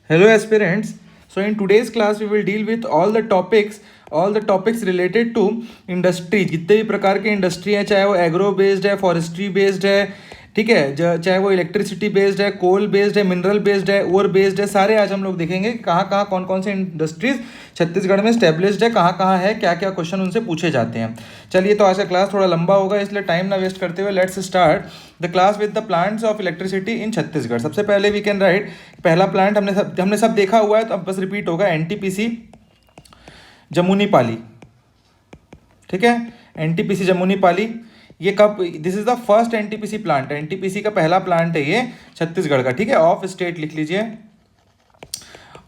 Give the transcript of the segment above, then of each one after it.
Hello aspirants. So in today's class we will deal with all the topics related to industry. जितने भी प्रकार के industry है, चाहे वो एग्रो बेस्ड है, फॉरेस्ट्री बेस्ड है, ठीक है, चाहे वो इलेक्ट्रिसिटी बेस्ड है, कोल बेस्ड है, मिनरल बेस्ड है, ओर बेस्ड है, सारे आज हम लोग देखेंगे कि कहाँ कहाँ कौन कौन से इंडस्ट्रीज छत्तीसगढ़ में स्टेब्लिश्ड है, कहाँ कहाँ है, क्या क्या क्वेश्चन उनसे पूछे जाते हैं। चलिए, तो आज का क्लास थोड़ा लंबा होगा, इसलिए टाइम ना वेस्ट करते हुए let's start the class with the plants of electricity in Chhattisgarh. सबसे पहले वी कैन राइट पहला प्लांट हमने सब देखा हुआ है, तो अब बस रिपीट होगा। एनटीपीसी जमुनी पाली, ठीक है, एनटीपीसी जमुनी पाली। ये कब, this is the first NTPC plant, NTPC का पहला प्लांट है ये छत्तीसगढ़ का, ठीक है। ऑफ स्टेट लिख लीजिए।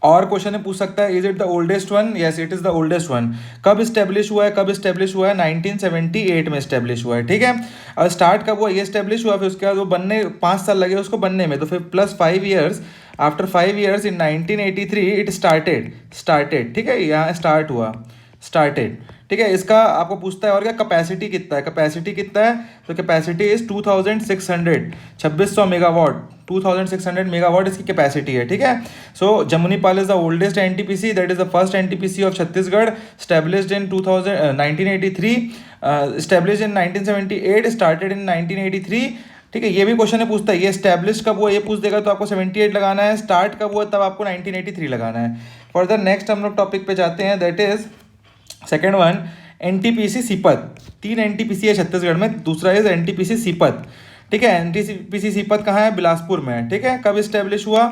और क्वेश्चन में पूछ सकता है, is it the oldest one? Yes, it is the oldest one. कब स्टेब्लिश हुआ है? कब स्टेब्लिश हुआ है? 1978 में स्टेब्लिश हुआ है, ठीक है। और स्टार्ट कब हुआ? ये स्टेब्लिश हुआ, फिर उसके बाद वो बनने 5 साल लगे उसको बनने में, तो फिर plus 5 years, after 5 years in 1983 it started, ठीक है, यहाँ स्टार्ट हुआ, स्टार्टेड, ठीक है। इसका आपको पूछता है और क्या, कैपेसिटी कितना है? कैपेसिटी कितना है? तो कैपेसिटी इज 2600, 2600 मेगावाट, 2600 मेगावाट इसकी कैपेसिटी है, ठीक है। So Jamunipal is the oldest NTPC, that is the first NTPC of Chhattisgarh, established in 1983, established in 1978, started in 1983, ठीक है। ये भी क्वेश्चन है, पूछता है ये स्टैब्लिश कब हुआ, ये पूछ देगा तो आपको 78 लगाना है, स्टार्ट कब हुआ तब आपको 1983 लगाना है। फर्दर नेक्स्ट हम लोग टॉपिक पे जाते हैं, that is second one, NTPC Sipat. 3 NTPC है छत्तीसगढ़ में, दूसरा इज एनटीपीसी सीपत, ठीक है। एनटीपीसी सीपत कहाँ है? बिलासपुर में है, ठीक है। कब स्टेब्लिश हुआ?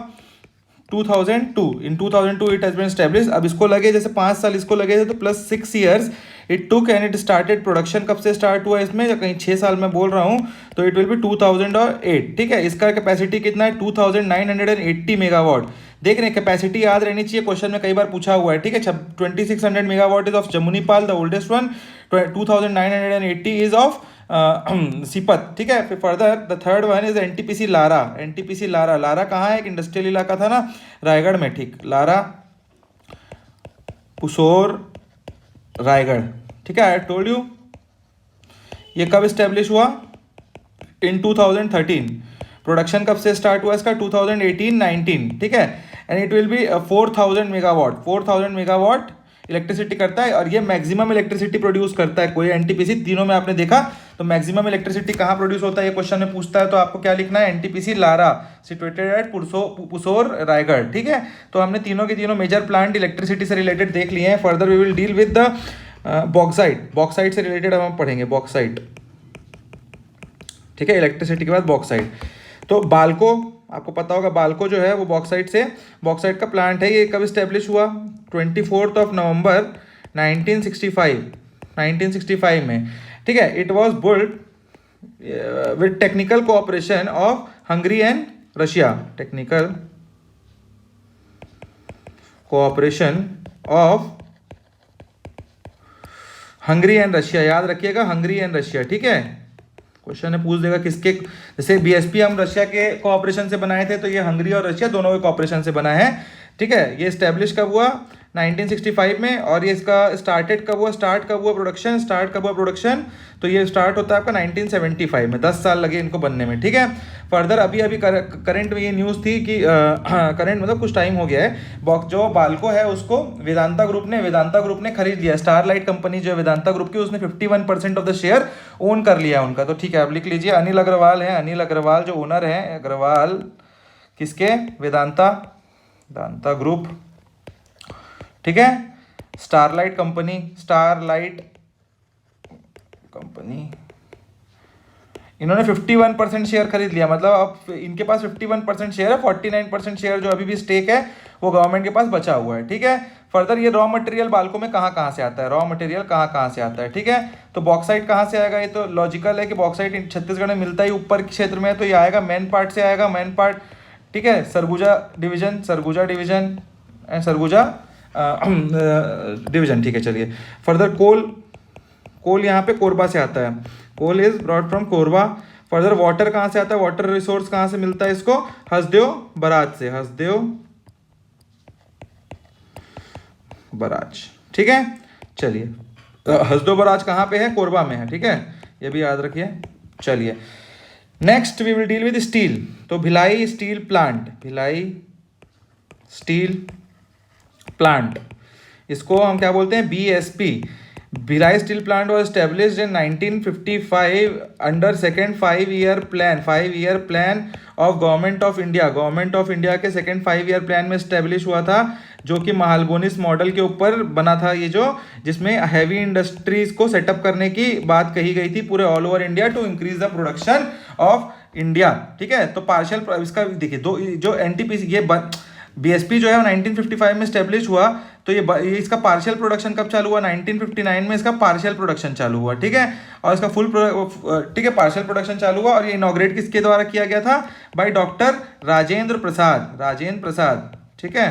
2002, इन 2002 इट हैज बीन स्टेब्लिश। अब इसको लगे जैसे 5 साल इसको लगे थे, तो plus 6 years it took and it started production. कब से स्टार्ट हुआ इसमें? या कहीं 6 साल में बोल रहा हूँ, तो इट विल बी 2008, ठीक है। इसका कैपेसिटी कितना है? 2980 मेगावाट। देख रहे हैं, कैपेसिटी याद रहनी चाहिए, क्वेश्चन में कई बार पूछा हुआ है, ठीक है। 2600 megawatt is of Jamunipal the oldest one, 2980 is of Sipat, ठीक है। फिर further the third one is NTPC Lara. NTPC Lara, Lara कहाँ है? एक इंडस्ट्रियल इलाका था ना रायगढ़ में, ठीक, लारा पुसोर रायगढ़, ठीक है। I told you. ये कब स्टेब्लिश हुआ? इन 2013। प्रोडक्शन कब से स्टार्ट हुआ इसका? 2018-19, ठीक है। And it will be 4000 megawatt, 4000 megawatt electricity करता है, और ये मैक्सिमम इलेक्ट्रिसिटी प्रोड्यूस करता है। कोई एनटीपीसी तीनों में आपने देखा, तो मैक्सिमम इलेक्ट्रिसिटी कहाँ प्रोड्यूस होता है ये क्वेश्चन में पूछता है, तो आपको क्या लिखना है? NTPC Lara, situated at Pusore Raigarh, ठीक है। तो हमने तीनों के तीनों मेजर प्लांट इलेक्ट्रिसिटी से रिलेटेड देख लिए हैं। Further we will deal with the bauxite. Bauxite से रिलेटेड हम पढ़ेंगे, बॉक्साइट, ठीक है। इलेक्ट्रिसिटी के बाद बॉक्साइट। तो बाल्को, आपको पता होगा बाल्को जो है वो बॉक्साइट का प्लांट है। ये कब स्टेब्लिश हुआ? 24 नवंबर 1965 में, ठीक है। It was built with technical cooperation of Hungary and Russia, technical cooperation of Hungary and Russia, याद रखिएगा, हंगरी एंड रशिया, ठीक है। क्वेश्चन ने पूछ देगा किसके, जैसे बीएसपी हम रशिया के कोऑपरेशन से बनाए थे, तो ये हंगरी और रशिया दोनों के कोऑपरेशन से बना है, ठीक है। ये स्टैब्लिश कब हुआ? 1965 में। और ये इसका स्टार्ट कब हुआ प्रोडक्शन? तो ये स्टार्ट होता है आपका 1975 में, 10 साल लगे इनको बनने में, ठीक है। फर्दर अभी करंट में ये न्यूज़ थी कि करंट मतलब कुछ टाइम हो गया है, जो बाल्को है उसको वेदांता ग्रुप ने खरीद लिया। स्टारलाइट कंपनी जो है वेदांता ग्रुप की, उसने 51% ऑफ द शेयर ओन कर लिया उनका, तो ठीक है। आप लिख लीजिए, अनिल अग्रवाल है, अनिल अग्रवाल जो ओनर है, अग्रवाल किसके? वेदांता ग्रुप, ठीक है। स्टारलाइट कंपनी इन्होंने 51% शेयर खरीद लिया, मतलब अब इनके पास 51% शेयर है, 49% शेयर जो अभी भी स्टेक है वो गवर्नमेंट के पास बचा हुआ है, ठीक है। फर्दर ये रॉ मटेरियल बाल्को में कहाँ से आता है, ठीक है। तो बॉक्साइट कहाँ से आएगा? ये तो लॉजिकल है कि बॉक्साइट छत्तीसगढ़ में मिलता ही ऊपर के क्षेत्र में है, तो ये आएगा मेन पार्ट से आएगा, मेन पार्ट, ठीक है। Surguja division and Surguja division, ठीक है। चलिए फर्दर कोल यहाँ पे कोरबा से आता है, coal is brought from Korba. Further water कहाँ से आता है? वाटर रिसोर्स कहाँ से मिलता है इसको? हसदेव बराज, ठीक है। चलिए, हसदेव बराज कहाँ पे है? कोरबा में है, ठीक है, ये भी याद रखिए। चलिए next we will deal with steel. तो Bhilai steel plant, Bhilai steel plant, इसको हम क्या बोलते हैं, BSP. Bhilai steel plant was established in 1955 under second 5 year plan, 5 year plan of government of India. Government of India के सेकेंड 5 ईयर प्लान में establish हुआ था, जो कि महालबोनिस मॉडल के ऊपर बना था ये, जो जिसमें हैवी इंडस्ट्रीज को सेटअप करने की बात कही गई थी पूरे all over India to increase the production of India. ठीक है, तो पार्शियल इसका देखिए दो जो एनटीपीसी ये बीएसपी जो है 1955 में स्टेब्लिश हुआ, तो ये इसका पार्शियल प्रोडक्शन कब चालू हुआ, 1959 में इसका पार्शियल प्रोडक्शन चालू हुआ। ठीक है, और इसका फुल ठीक है पार्शियल प्रोडक्शन चालू हुआ, और ये इनॉग्रेट किसके द्वारा किया गया था, बाय डॉक्टर राजेंद्र प्रसाद, राजेंद्र प्रसाद। ठीक है,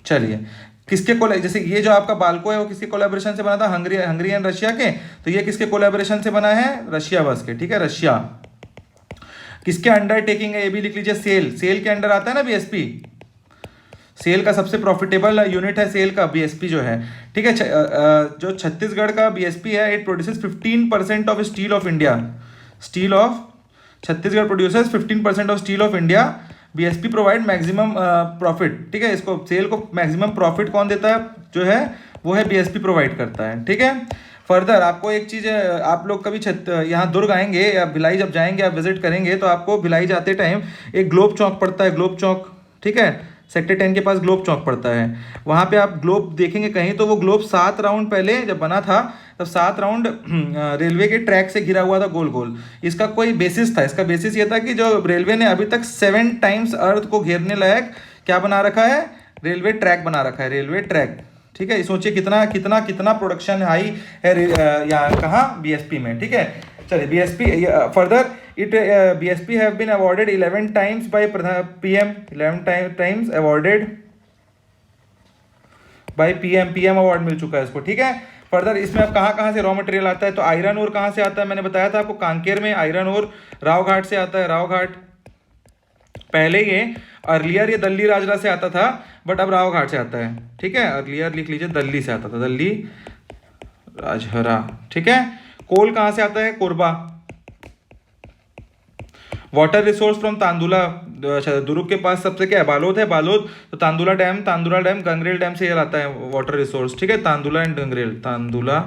चलिए किसके जैसे ये जो आपका बाल्को है वो किसके कोलैबोरेशन से बना था, हंगरी एंड रशिया के, तो ये किसके कोलैबोरेशन से बना है, रशिया बस के। ठीक है, रशिया। किसके अंडर टेकिंग है ये भी लिख लीजिए, सेल के अंडर आता है ना बीएसपी, सेल का सबसे प्रॉफिटेबल यूनिट है सेल का बीएसपी जो है। ठीक है, जो छत्तीसगढ़ का बीएसपी है, it produces 15% of steel of India, steel of Chhattisgarh produces 15% of steel of India. BSP provide maximum profit. ठीक है, इसको सेल को मैक्सिमम प्रॉफिट कौन देता है, जो है वो है बीएसपी प्रोवाइड करता है। ठीक है, फर्दर आपको एक चीज़, आप लोग कभी यहाँ दुर्ग आएंगे या भिलाई जब जाएंगे, आप विजिट करेंगे, तो आपको भिलाई जाते टाइम एक ग्लोब चौक पड़ता है, ग्लोब चौक। ठीक है, सेक्टर 10 के पास ग्लोब चौक पड़ता है, वहाँ पे आप ग्लोब देखेंगे कहीं, तो वो ग्लोब 7 राउंड पहले जब बना था तब 7 राउंड रेलवे के ट्रैक से घिरा हुआ था गोल गोल। इसका कोई बेसिस था, इसका बेसिस ये था कि जो रेलवे ने अभी तक 7 टाइम्स अर्थ को घेरने लायक क्या बना रखा है, रेलवे ट्रैक बना रखा है, रेलवे ट्रैक। ठीक है, सोचिए कितना कितना कितना प्रोडक्शन हाई है यहाँ कहाँ, बीएसपी में। ठीक है, चलिए BSP further it BSP have been awarded 11 times by PM, 11 times awarded by PM award मिल चुका है इसको। ठीक है, फर्दर इसमें अब कहाँ से रॉ मटेरियल आता है, तो आयरन ओर कहाँ से आता है, मैंने बताया था आपको कांकेर में आयरन ओर रावघाट से आता है, रावघाट। पहले ये अर्लियर ये दल्ली राजरा से आता था, बट अब रावघाट से आता है। ठीक है, अर्लियर लिख लीजिए दिल्ली से आता था, दिल्ली राजहरा। ठीक है, कोल कहाँ से आता है, Korba. Water resource from Tandula, Durg के पास सबसे क्या है, बालोद है, बालोद, तो तांदुला डैम गंगरेल डैम से ये आता है वाटर रिसोर्स। ठीक है, Tandula and Gangrel, Tandula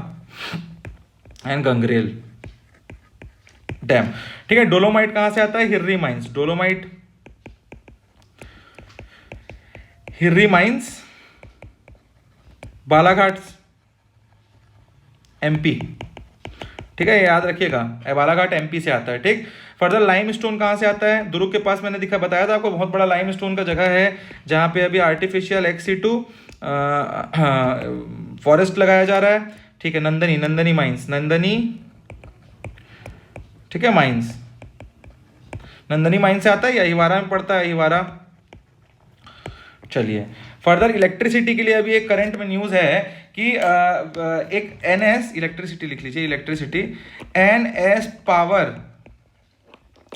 and Gangrel dam. ठीक है, डोलोमाइट कहाँ से आता है, Hirri mines, dolomite Hirri mines Balaghat MP. ठीक है, याद रखिएगा, बालाघाट एमपी से आता है। ठीक, फर्दर लाइम स्टोन कहाँ से आता है, दुर्ग के पास मैंने बताया था आपको, बहुत बड़ा लाइम स्टोन का जगह है जहाँ पे अभी आर्टिफिशियल XC2 फॉरेस्ट लगाया जा रहा है। ठीक है, नंदनी माइंस, नंदनी। ठीक है, माइंस नंदनी माइंस से आता है या हिवारा में पड़ता है, हिवारा। चलिए फर्दर इलेक्ट्रिसिटी के लिए अभी एक करंट में न्यूज़ है कि एक NS इलेक्ट्रिसिटी लिख लीजिए, इलेक्ट्रिसिटी NS पावर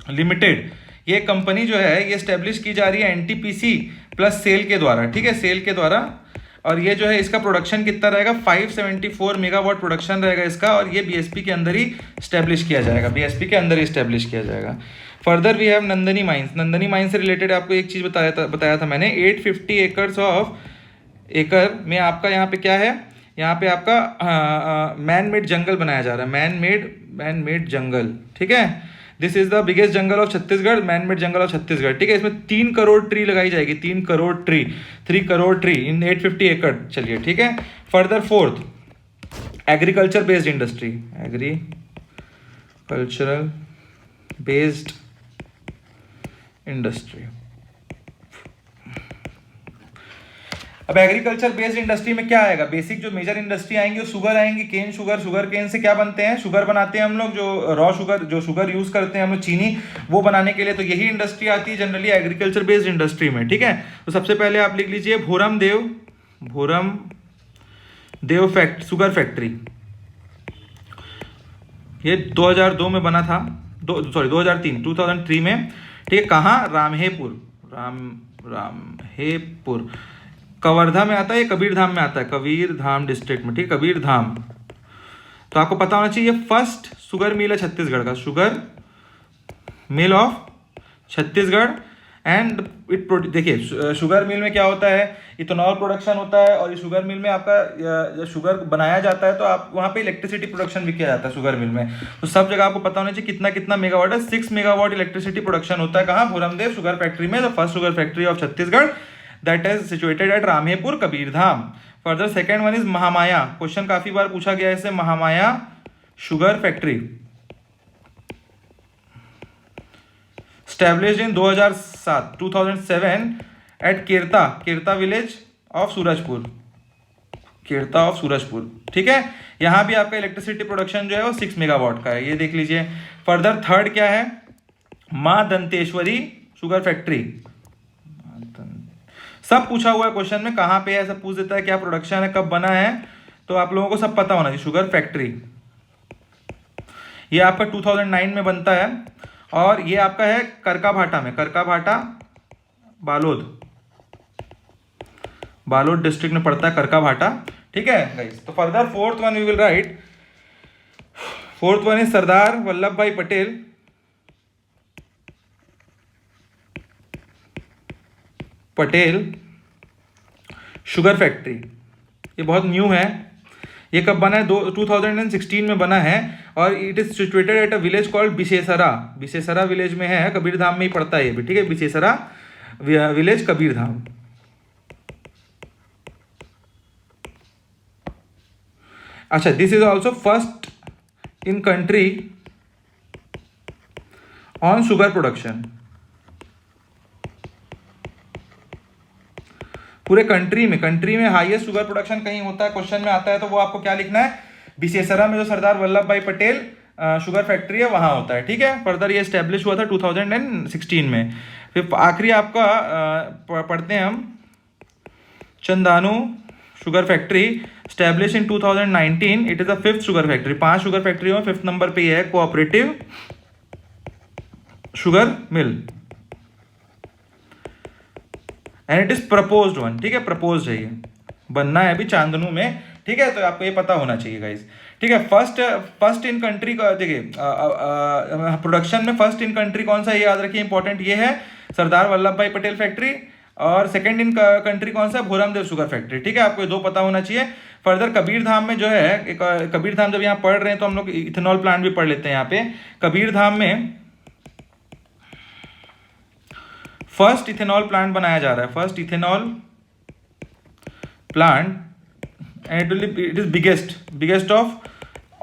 लिमिटेड, ये कंपनी जो है ये स्टेब्लिश की जा रही है NTPC प्लस सेल के द्वारा। ठीक है, सेल के द्वारा, और ये जो है इसका प्रोडक्शन कितना रहेगा, 574 मेगावाट प्रोडक्शन रहेगा इसका, और ये बीएसपी के अंदर ही स्टेब्लिश किया जाएगा, बीएसपी के अंदर ही स्टेब्लिश किया जाएगा। Further we have Nandini mines, Nandini mines से रिलेटेड आपको एक चीज़ बताया था मैंने, 850 एकड़ में आपका यहाँ पे क्या है, यहाँ पे आपका मैन मेड जंगल बनाया जा रहा है, मैन मेड जंगल। ठीक है, this is the biggest jungle of Chhattisgarh, man made jungle of Chhattisgarh. ठीक है, इसमें 3 करोड़ ट्री लगाई जाएगी, 3 crore tree, 3 crore tree in 850 एकड़। चलिए ठीक है, further fourth agriculture based industry, agricultural based industry. अब एग्रीकल्चर बेस्ड इंडस्ट्री में क्या आएगा, बेसिक जो मेजर इंडस्ट्री आएंगी वो शुगर आएंगी, केन शुगर, शुगर केन से क्या बनते हैं, शुगर बनाते हैं हम लोग, जो रॉ शुगर, जो शुगर यूज करते हैं हम लोग चीनी, वो बनाने के लिए, तो यही इंडस्ट्री आती है जनरली एग्रीकल्चर बेस्ड इंडस्ट्री में। ठीक है, तो सबसे पहले आप लिख लीजिए भोरम देव शुगर फैक्ट्री, ये 2002 में बना था, 2003 में। ठीक है, कहाँ, रामहेपुर कवर्धा में आता है, कबीरधाम में आता है, कबीरधाम डिस्ट्रिक्ट में। ठीक है, कबीरधाम। तो आपको पता होना चाहिए फर्स्ट शुगर मिल है छत्तीसगढ़ का, sugar mill of Chhattisgarh, and it देखिए शुगर मिल में क्या होता है, इथेनॉल प्रोडक्शन होता है, और इस शुगर मिल में आपका जब शुगर बनाया जाता है तो आप वहाँ पे इलेक्ट्रिसिटी प्रोडक्शन भी किया जाता है शुगर मिल में। तो सब जगह आपको पता होना चाहिए कितना कितना मेगावाट है। 6 मेगावाट इलेक्ट्रिसिटी प्रोडक्शन होता है कहाँ, भोरमदेव शुगर फैक्ट्री में, the first sugar factory of Chhattisgarh that is situated at Ramepur Kabirdham. Further second one is Mahamaya, question काफी बार पूछा गया है इससे, Mahamaya sugar factory established in 2007 at Kerta village of Surajpur, Kerta of Surajpur. ठीक है, यहां भी आपका इलेक्ट्रिसिटी प्रोडक्शन जो है वो 6 मेगावाट का है, ये देख लीजिए। फर्दर थर्ड क्या है, मां दंतेश्वरी शुगर फैक्ट्री। सब पूछा हुआ है क्वेश्चन में, कहां पे है सब पूछ देता है, क्या प्रोडक्शन है, कब बना है, तो आप लोगों को सब पता होना चाहिए। शुगर फैक्ट्री ये आपका 2009 में बनता है, और ये आपका है करकाभाटा में, करकाभाटा बालोद डिस्ट्रिक्ट में पड़ता है करकाभाटा। ठीक है गाइस, तो further fourth one we will write, fourth one is Sardar Vallabh Bhai Patel sugar factory. ये बहुत न्यू है, ये कब बना है, 2016 में बना है, और it is situated at a village called Bisesara, Bisesara village में है, कबीरधाम में ही पड़ता है ये भी। ठीक है, बिसेसरा विलेज कबीरधाम। अच्छा, this is also first in country on sugar production, पूरे कंट्री में हाईएस्ट शुगर प्रोडक्शन कहीं होता है, क्वेश्चन में आता है, तो वो आपको क्या लिखना है, बिसेसरा में जो सरदार वल्लभ भाई पटेल शुगर फैक्ट्री है वहां होता है। ठीक है, फर्दर ये स्टैब्लिश हुआ था 2016 में। फिर आखिरी आपका पढ़ते हैं हम, Chandanu sugar factory establish in 2019, it is the 5th sugar factory. 5 sugar factory में 5th नंबर पे ये है, cooperative sugar mill, and it is proposed one. ठीक है, प्रपोज्ड है, ये बनना है अभी चांदनू में। ठीक है, तो आपको ये पता होना चाहिए गाइस। ठीक है, फर्स्ट इन कंट्री का देखिए, प्रोडक्शन में फर्स्ट इन कंट्री कौन सा, ये याद रखिए, इंपॉर्टेंट ये है सरदार वल्लभ भाई पटेल फैक्ट्री, और सेकंड इन कंट्री कौन सा, भोरमदेव शुगर फैक्ट्री। ठीक है, आपको ये दो पता होना चाहिए। फर्दर कबीरधाम में जो है, कबीरधाम जब यहाँ पढ़ रहे हैं तो हम लोग इथेनॉल प्लांट भी पढ़ लेते हैं। यहाँ पे कबीरधाम में फर्स्ट इथेनॉल प्लांट बनाया जा रहा है, first ethanol plant, and it is biggest of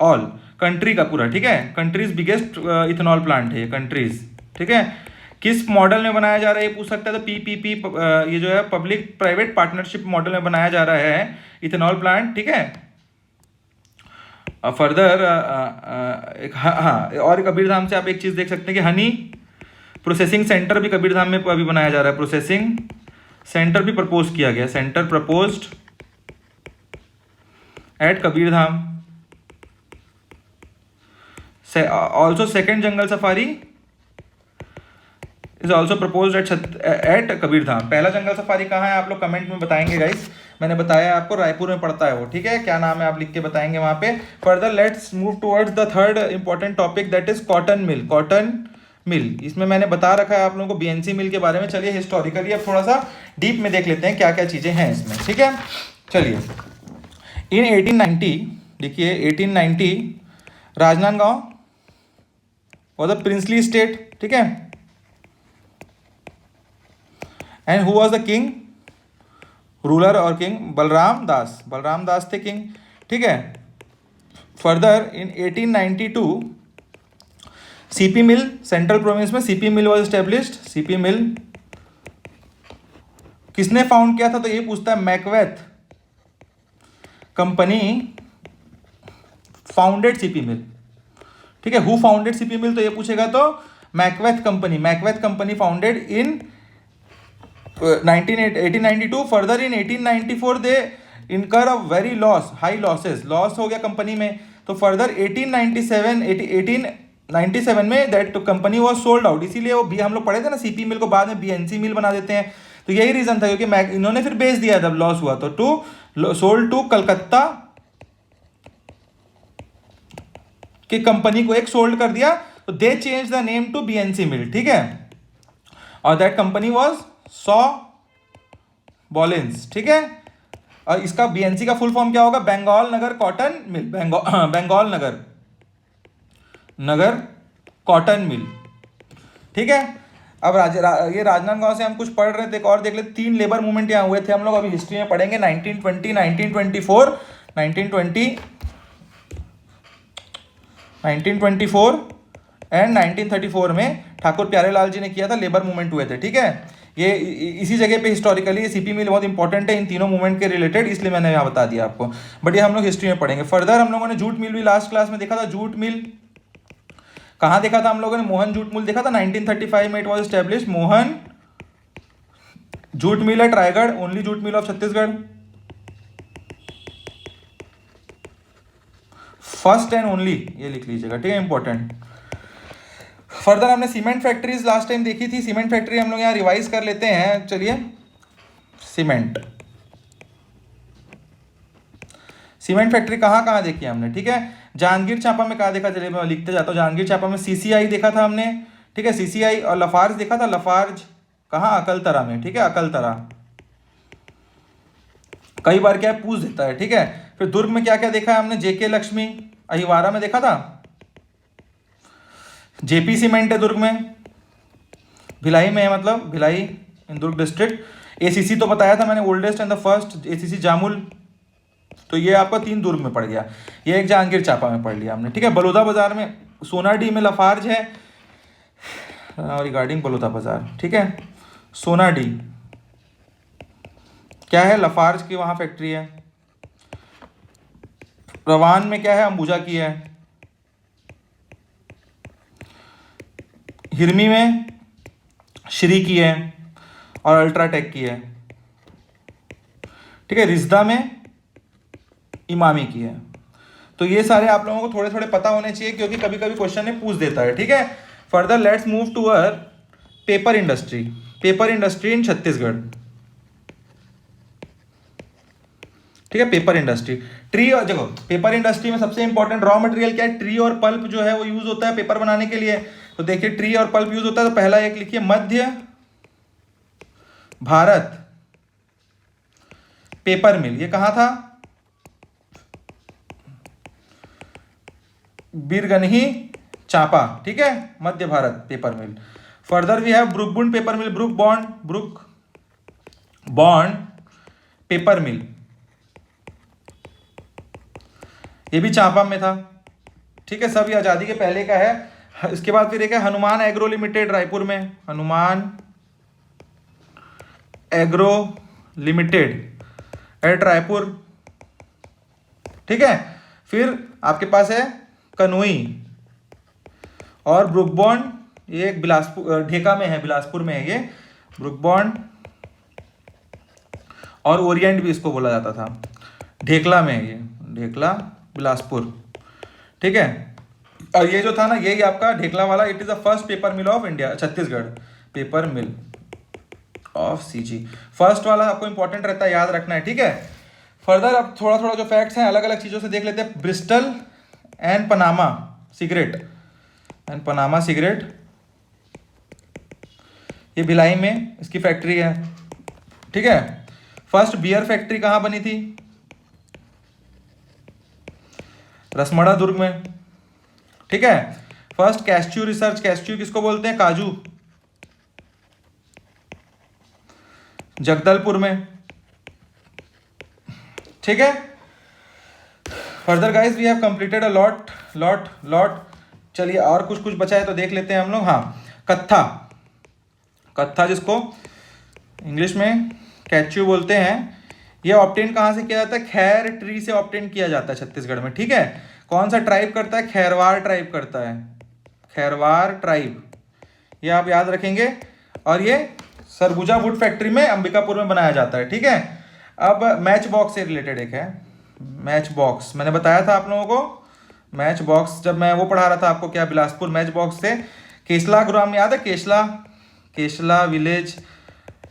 all country का पूरा। ठीक है, कंट्रीज बिगेस्ट इथेनॉल प्लांट है ये, कंट्रीज। ठीक है, किस मॉडल में बनाया जा रहा है ये पूछ सकता है, तो पीपीपी ये जो है पब्लिक प्राइवेट पार्टनरशिप मॉडल में बनाया जा रहा है इथेनॉल प्लांट। ठीक है, फर्दर हाँ, और कबीरधाम से आप एक चीज देख सकते हैं कि हनी प्रोसेसिंग सेंटर भी कबीरधाम में अभी बनाया जा रहा है, प्रोसेसिंग सेंटर भी प्रपोज किया गया, centre proposed at Kabirdham. Also second jungle safari is also proposed at Kabirdham. पहला जंगल सफारी कहाँ है, आप लोग कमेंट में बताएंगे गाइस। मैंने बताया आपको रायपुर में पड़ता है वो। ठीक है, क्या नाम है आप लिख के बताएंगे वहां पे। Further let's move towards the third important topic, that is cotton mill. Cotton mill, इसमें मैंने बता रखा है आप लोगों को बीएनसी मिल के बारे में। चलिए हिस्टोरिकली अब थोड़ा सा डीप में देख लेते हैं क्या क्या चीजें हैं इसमें। ठीक है, चलिए इन 1890, देखिए 1890 Rajnandgaon was a princely state. ठीक है, and who was the king, ruler और किंग, बलराम दास थे किंग। ठीक है, further in 1892 CP mill, central province में CP mill was established. CP mill किसने फाउंड किया था, तो ये पूछता है, McBeth company founded CP mill. ठीक है, हु फाउंडेड सीपी मिल, तो ये पूछेगा तो McBeth company founded in 1892। Further in 1894 they incurred a very high loss हो गया कंपनी में। तो फर्दर 1897 में that company was sold out. इसीलिए वो भी हम लोग पढ़े थे ना, सीपी मिल को बाद में बीएनसी मिल बना देते हैं, तो यही रीजन था, क्योंकि इन्होंने फिर बेच दिया जब लॉस हुआ तो, टू सोल्ड टू कलकत्ता की कंपनी को एक सोल्ड कर दिया, तो they change the name to BNC mill. ठीक है, और that company was Shaw Wallace, ठीक है। और इसका बीएनसी का फुल फॉर्म क्या होगा? बंगाल नगर कॉटन मिल, बंगाल नगर कॉटन मिल, ठीक है। अब ये राजनांदगांव से हम कुछ पढ़ रहे थे, एक और देख ले, 3 लेबर मूवमेंट यहाँ हुए थे, हम लोग अभी हिस्ट्री में पढ़ेंगे। 1920, 1924, 1924 एंड 1934 में ठाकुर प्यारेलाल जी ने किया था, लेबर मूवमेंट हुए थे, ठीक है। ये इसी जगह पे हिस्टोरिकली सीपी मिल बहुत इंपॉर्टेंट है इन तीनों मूवमेंट के रिलेटेड, इसलिए मैंने यहाँ बता दिया आपको। बट ये हम लोग हिस्ट्री में पढ़ेंगे फर्दर। हम लोगों ने जूट मिल भी लास्ट क्लास में देखा था। जूट मिल कहाँ देखा था हम लोगों ने? मोहन जूट मिल देखा था, 1935 में it was establish. Mohan jute mill at Raigarh, only jute mill of Chhattisgarh, first and only, ये लिख लीजिएगा, ठीक है, इंपॉर्टेंट। फर्दर हमने सीमेंट फैक्ट्रीज लास्ट टाइम देखी थी, सीमेंट फैक्ट्री हम लोग यहाँ रिवाइज कर लेते हैं। चलिए, सीमेंट फैक्ट्री कहाँ कहाँ देखी हमने, ठीक है। जांजगीर चांपा में कहाँ देखा? चलिए मैं लिखते जाता हूँ। जांजगीर चांपा में सीसीआई देखा था हमने, ठीक है, सीसीआई। और लफार्ज देखा था, लफार्ज कहाँ? अकलतरा में, ठीक है, अकलतरा। कई बार क्या पूछ देता है, ठीक है। फिर दुर्ग में क्या क्या देखा है हमने? जेके लक्ष्मी। अहिवारा में देखा था, जेपी सीमेंट है दुर्ग में, भिलाई में है, मतलब भिलाई इन दुर्ग डिस्ट्रिक्ट। एसीसी तो बताया था मैंने, oldest and the first ACC Jamul, तो ये आपका 3 दुर्ग में पड़ गया। ये एक जांजगीर चांपा में पढ़ लिया हमने, ठीक है। बलौदा बाजार में, सोनाडी में लफार्ज है, रिगार्डिंग बलौदा बाजार, ठीक है। सोनाडी क्या है? लफार्ज की वहाँ फैक्ट्री है। रवान में क्या है? अंबुजा की है। हिरमी में श्री की है और अल्ट्राटेक की है, ठीक है। रिश्दा में इमामी की है। तो ये सारे आप लोगों को थोड़े थोड़े पता होने चाहिए, क्योंकि कभी कभी क्वेश्चन में पूछ देता है, ठीक है। Further let's move to our paper industry. Paper industry in Chhattisgarh, ठीक है। पेपर इंडस्ट्री, ट्री, और देखो पेपर इंडस्ट्री में सबसे इंपॉर्टेंट रॉ मटेरियल क्या है? ट्री और पल्प जो है वो यूज होता है पेपर बनाने के लिए। तो देखिए ट्री और पल्प यूज होता है, तो पहला एक लिखिए, मध्य भारत पेपर मिल। ये कहां था? बीरगन्ही चांपा, ठीक है, Madhya Bharat paper mill. Further we have Brookbond paper mill, brook bond paper mill, ये भी चांपा में था, ठीक है। सब ये आजादी के पहले का है। इसके बाद फिर एक है हनुमान एग्रो लिमिटेड रायपुर में, Hanuman agro limited at Raipur, ठीक है। फिर आपके पास है कनोई और ब्रुकबॉन्ड, ये एक बिलासपुर ढेका में है, बिलासपुर में है ये ब्रुकबॉन्ड, और ओरिएंट भी इसको बोला जाता था, ढेकला में है ये, ढेकला बिलासपुर, ठीक है। और ये जो था ना, यही आपका ढेकला वाला, it is the first paper mill of India, Chhattisgarh paper mill of CG. First वाला आपको इंपॉर्टेंट रहता है, याद रखना है, ठीक है। फर्दर अब थोड़ा थोड़ा जो फैक्ट्स हैं अलग अलग चीज़ों से देख लेते हैं। ब्रिस्टल एंड पनामा सिगरेट, ये भिलाई में इसकी फैक्ट्री है, ठीक है। फर्स्ट बियर फैक्ट्री कहाँ बनी थी? रसमड़ा दुर्ग में, ठीक है। फर्स्ट कैस्च्यू रिसर्च, कैस्च्यू किसको बोलते हैं? काजू, जगदलपुर में, ठीक है। Further guys we have completed a lot. चलिए और कुछ बचा है तो देख लेते हैं हम लोग। हाँ, कत्था जिसको इंग्लिश में कैच्यू बोलते हैं, ये ऑब्टेन कहाँ से किया जाता है? खैर ट्री से ऑब्टेन किया जाता है छत्तीसगढ़ में, ठीक है। कौन सा ट्राइब करता है? खैरवार ट्राइब करता है, खैरवार ट्राइब, ये आप याद रखेंगे। और ये सरगुजा वुड फैक्ट्री में अंबिकापुर में बनाया जाता है, ठीक है। अब मैच बॉक्स से रिलेटेड एक है, मैच बॉक्स, मैंने बताया था आप लोगों को मैच बॉक्स, जब मैं वो पढ़ा रहा था आपको, क्या बिलासपुर मैच बॉक्स से केसला ग्राम याद है? केसला विलेज,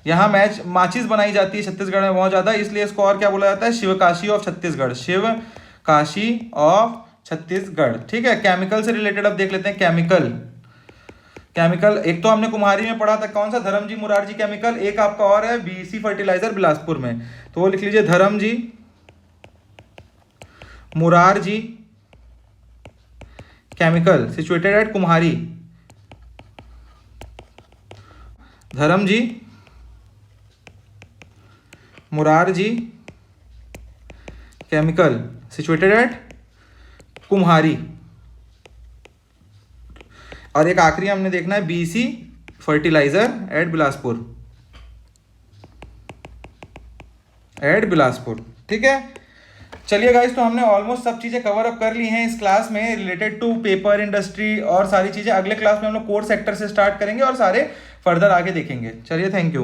यहाँ माचिस बनाई जाती है छत्तीसगढ़ में बहुत ज़्यादा, इसलिए इसको और क्या बोला जाता है? शिवकाशी ऑफ छत्तीसगढ़, शिवकाशी ऑफ छत्तीसगढ़, ठीक है। केमिकल से रिलेटेड अब देख लेते हैं, केमिकल एक तो हमने कुम्हारी में पढ़ा था, कौन सा, धर्मजी मुरारजी केमिकल। एक आपका और है बीसी फर्टिलाइजर बिलासपुर में, तो वो लिख लीजिए Dharamsi Morarji chemical situated at Kumhari. Dharamsi Morarji chemical situated at Kumhari. और एक आखिरी हमने देखना है बीसी फर्टिलाइजर एट बिलासपुर, ठीक है। चलिए गाइस, तो हमने ऑलमोस्ट सब चीज़ें कवर अप कर ली हैं इस क्लास में रिलेटेड टू पेपर इंडस्ट्री और सारी चीज़ें। अगले क्लास में हम लोग कोर सेक्टर से स्टार्ट करेंगे और सारे फर्दर आगे देखेंगे। चलिए, थैंक यू।